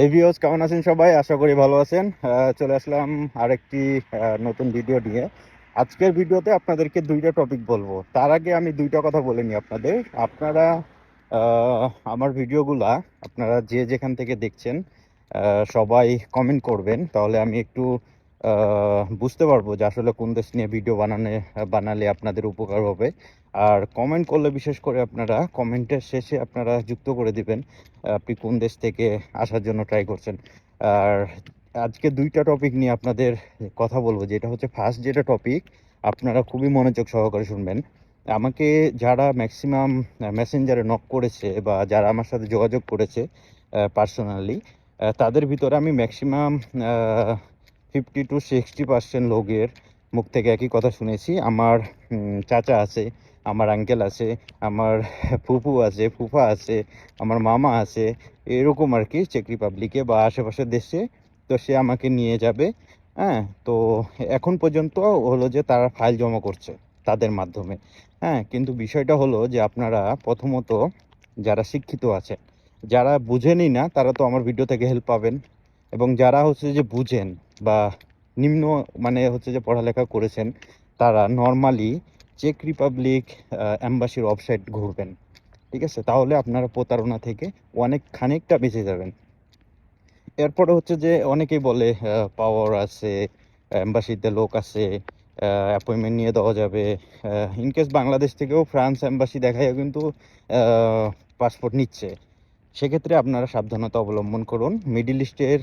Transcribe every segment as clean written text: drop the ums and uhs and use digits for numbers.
এই ভিউয়ার্স কেমন আছেন সবাই? আশা করি ভালো আছেন। চলে আসলাম আরেকটি নতুন ভিডিও নিয়ে। আজকের ভিডিওতে আপনাদেরকে দুইটা টপিক বলবো। তার আগে আমি দুইটা কথা বলে নিই আপনাদের। আপনারা আমার ভিডিওগুলা আপনারা যে যেখান থেকে দেখছেন সবাই কমেন্ট করবেন, তাহলে আমি একটু বুঝতে পারবো যে আসলে কোন দেশ নিয়ে ভিডিও বানালে আপনাদের উপকার হবে। আর কমেন্ট করলে বিশেষ করে আপনারা কমেন্টের শেষে আপনারা যুক্ত করে দিবেন আপনি কোন দেশ থেকে আসার জন্য ট্রাই করছেন। আর আজকে দুইটা টপিক নিয়ে আপনাদের কথা বলবো, যেটা হচ্ছে ফার্স্ট যেটা টপিক, আপনারা খুবই মনোযোগ সহকারে শুনবেন। আমাকে যারা ম্যাক্সিমাম মেসেঞ্জারে নক করেছে বা যারা আমার সাথে যোগাযোগ করেছে পার্সোনালি, তাদের ভিতরে আমি ম্যাক্সিমাম 50 to 60% লোকের মুখ থেকে একই কথা শুনেছি। আমার চাচা আছে, আমার আঙ্কেল আছে, আমার ফুফু আছে, ফুফা আছে, আমার মামা আছে, এরকম আর কি, চেক রিপাবলিকে বা আশেপাশের দেশে। তো সে আমাকে নিয়ে যাবে। হ্যাঁ, তো এখন পর্যন্ত হলো যে তারা ফাইল জমা করছে তাদের মাধ্যমে। হ্যাঁ, কিন্তু বিষয়টা হলো যে আপনারা প্রথমত যারা শিক্ষিত আছেন, যারা বুঝেনই না, তারা তো আমার ভিডিও থেকে হেল্প পাবেন। এবং যারা হচ্ছে যে বুঝেন বা নিম্ন মানে হচ্ছে যে পড়ালেখা করেছেন, তারা নর্মালি চেক রিপাবলিক অ্যাম্বাসির ওয়েবসাইট ঘুরবেন। ঠিক আছে, তাহলে আপনারা প্রতারণা থেকে খানিকটা বেঁচে যাবেন। এরপরে হচ্ছে যে অনেকেই বলে পাওয়ার আছে, এম্বাসিতে লোক আছে, অ্যাপয়েন্টমেন্ট নিয়ে দেওয়া যাবে। ইনকেস বাংলাদেশ থেকেও ফ্রান্স এম্বাসি দেখায় কিন্তু পাসপোর্ট নিচ্ছে। সেক্ষেত্রে আপনারা সাবধানতা অবলম্বন করুন। মিডল ইস্টের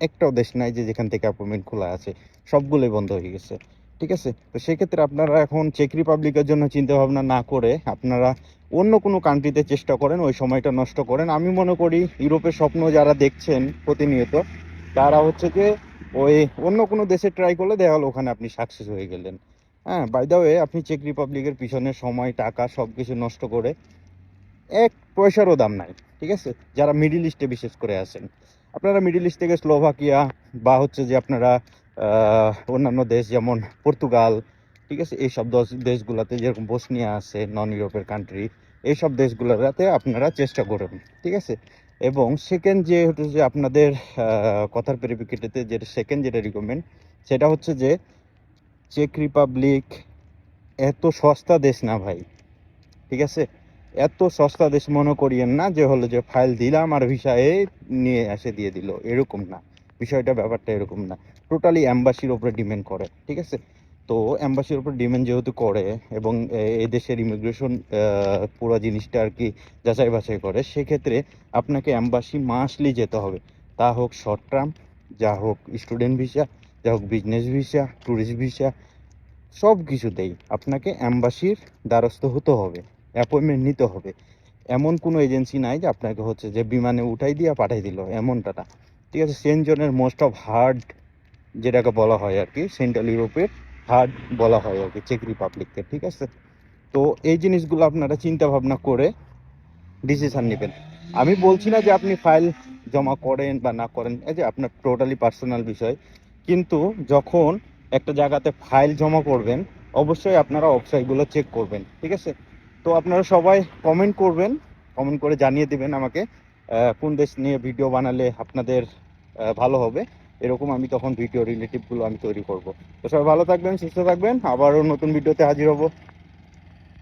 একটাও দেশ নাই যে যেখান থেকে অ্যাপয়েন্টমেন্ট খোলা আছে, সবগুলোই বন্ধ হয়ে গেছে। ঠিক আছে, তো সেক্ষেত্রে আপনারা এখন চেক রিপাবলিকের জন্য চিন্তা ভাবনা না করে আপনারা অন্য কোনো কান্ট্রিতে চেষ্টা করেন, ওই সময়টা নষ্ট করেন। আমি মনে করি ইউরোপের স্বপ্ন যারা দেখছেন প্রতিনিয়ত, তারা হচ্ছে যে ওই অন্য কোনো দেশে ট্রাই করলে দেখা গেলো ওখানে আপনি সাকসেস হয়ে গেলেন। হ্যাঁ, বাই দ্য ওয়ে, আপনি চেক রিপাবলিকের পিছনে সময়, টাকা সব কিছু নষ্ট করে এক পয়সারও দাম নাই। ঠিক আছে, যারা মিডিল ইস্টে বিশেষ করে আছেন, আপনারা মিডিল ইস্ট থেকে স্লোভাকিয়া বা হচ্ছে যে আপনারা অন্যান্য দেশ যেমন পর্তুগাল, ঠিক আছে, এইসব দেশগুলোতে যেরকম বসনিয়া আছে, নন ইউরোপের কান্ট্রি, এইসব দেশগুলোতে আপনারা চেষ্টা করুন। ঠিক আছে, এবং সেকেন্ড যে হচ্ছে যে আপনাদের কথার পরিপ্রেক্ষিতে যেটা সেকেন্ড যেটা রিকমেন্ড, সেটা হচ্ছে যে চেক রিপাবলিক এত সস্তা দেশ না ভাই। ঠিক আছে, এত সস্তা দেশ মনে করিয়েন না যে হলো যে ফাইল দিলাম আর ভিসায় নিয়ে এসে দিয়ে দিল, এরকম না। বিষয়টা, ব্যাপারটা এরকম না। টোটালি অ্যাম্বাসির উপরে ডিপেন্ড করে। ঠিক আছে, তো অ্যাম্বাসির উপর ডিপেন্ড যেহেতু করে এবং এই দেশের ইমিগ্রেশন পুরো জিনিসটা আর কি যাচাই বাছাই করে, সেক্ষেত্রে আপনাকে অ্যাম্বাসি মাস্টলি যেতে হবে। তা হোক শর্ট টার্ম, যা হোক স্টুডেন্ট ভিসা, যা হোক বিজনেস ভিসা, ট্যুরিস্ট ভিসা, সব কিছুতেই আপনাকে অ্যাম্বাসির দ্বারস্থ হতে হবে, অ্যাপয়েন্টমেন্ট নিতে হবে। এমন কোনো এজেন্সি নাই যে আপনাকে হচ্ছে যে বিমানে উঠাই দিয়ে পাঠাই দিল, এমনটা না। ঠিক আছে, সেন্টজনের মোস্ট অফ হার্ড যেটাকে বলা হয় আর কি, সেন্ট্রাল ইউরোপের হার্ড বলা হয় আর কি চেক রিপাবলিককে। ঠিক আছে, তো এই জিনিসগুলো আপনারা চিন্তা ভাবনা করে ডিসিশন নেবেন। আমি বলছি না যে আপনি ফাইল জমা করেন বা না করেন, এই যে আপনার টোটালি পার্সোনাল বিষয়। কিন্তু যখন একটা জায়গাতে ফাইল জমা করবেন, অবশ্যই আপনারা ওয়েবসাইটগুলো চেক করবেন। ঠিক আছে, তো আপনারা সবাই কমেন্ট করবেন, কমেন্ট করে জানিয়ে দিবেন আমাকে কোন দেশ নিয়ে ভিডিও বানালে আপনাদের ভালো হবে। এরকম আমি তখন ভিডিও রিলেটিভগুলো আমি তৈরি করব। তো সবাই ভালো থাকবেন, সুস্থ থাকবেন, আবারও নতুন ভিডিওতে হাজির হব।